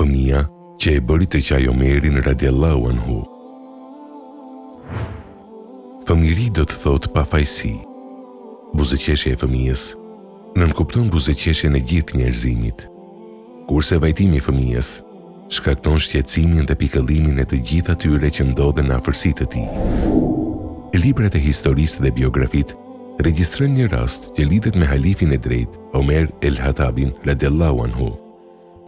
Fëmia që e bëri të qaj Omerin radiallahu anhu. Fëmiri do të thot pafajsi. Buzëqeshje e fëmijës nënkupton buzëqeshjen e gjithë njerëzimit, kurse vajtimi i fëmijës shkakton shqetësimin dhe pikëllimin e të gjithë atyre që ndodhen në afërsitë të tij. Librat e historisë dhe biografit regjistrojnë një rast që lidhet me halifin e drejtë Omer el-Hatabin radiallahu anhu.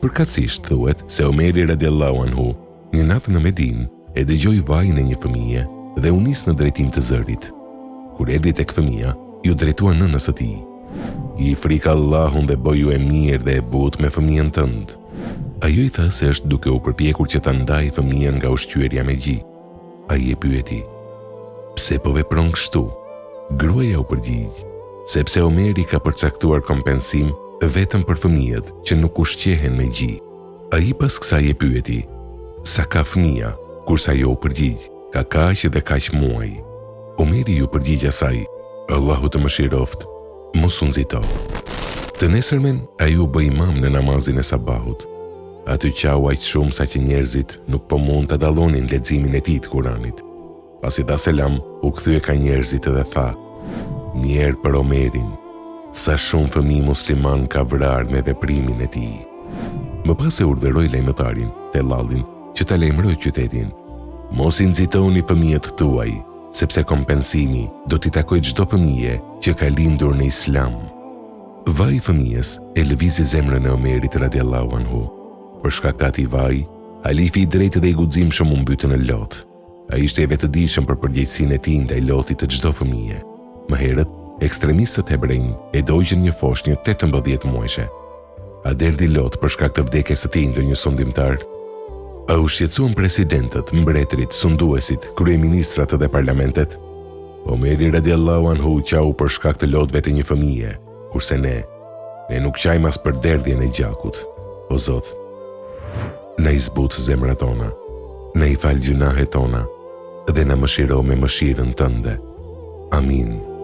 Përkatësisht thuhet se Omeri radiallahu anhu një natë në Medinë e dëgjoi vajin e një fëmije dhe u nis në drejtim të zërit. Kur erdhi tek fëmia, ju drejtua nënës së tij. I frika Allahun dhe bëju e mirë dhe e butë me fëmijën tënd. Ajo i tha se është duke u përpjekur që ta ndajë fëmijën nga ushqyerja me gjë. Ai e pyeti: "Pse po vepron kështu?" Gruaja u përgjigj: "Sepse Omeri ka përcaktuar kompensim vetëm për fëmijët që nuk ushqehen me gjë." Ai pas kësaj e pyeti: "Sa ka fëmia?" Kurse ajo u përgjigj: "Ka kaq dhe kaq muaj." Omeri ju përgjigj asaj: "Allahu të mëshiroft, mos u nxito." Të nesërmen ai u bë imam në namazin e sabahut. Aty qau aq shumë sa që njerëzit nuk po mund të dallonin leximin e tij të Kuranit. Pasi dha selam, u kthye ka njerëzit dhe tha: "Mirë për Omerin, sa shumë fëmijë musliman ka vrarë me veprimin e tij." Më pas e urdhëroi lajmëtarin, Tellalin, që ta lajmëroj qytetin: "Mos i nxitoni fëmijët tuaj, sepse kompensimi do t'i takojë çdo fëmije që ka lindur në Islam." Vaj i fëmijës e lëvizi zemrën e Omerit radiallahu anhu. Për shkak të atij vaji, halifi i drejtë dhe i guximshëm u mbytë në lot. Ai ishte i vetëdijshëm për përgjegjësinë e tij ndaj lotit të çdo fëmije. Më herët, ekstremistët hebrejnë e dogjën një foshnjë 18 muajshe. A derdhi lot për shkak të vdekjes së tij ndonjë sundimtar? A u shqetësuan presidentët, mbretërit, sunduesit, kryeministrat dhe parlamentet? Omeri radiallahu anhu qau për shkak të lotëve të një fëmije, kurse ne nuk qajmë as për derdhjen e gjakut. O Zot, na i zbut zemrat tona, na i fal gjunahet tona dhe na mëshiro me mëshirën tënde. Amin.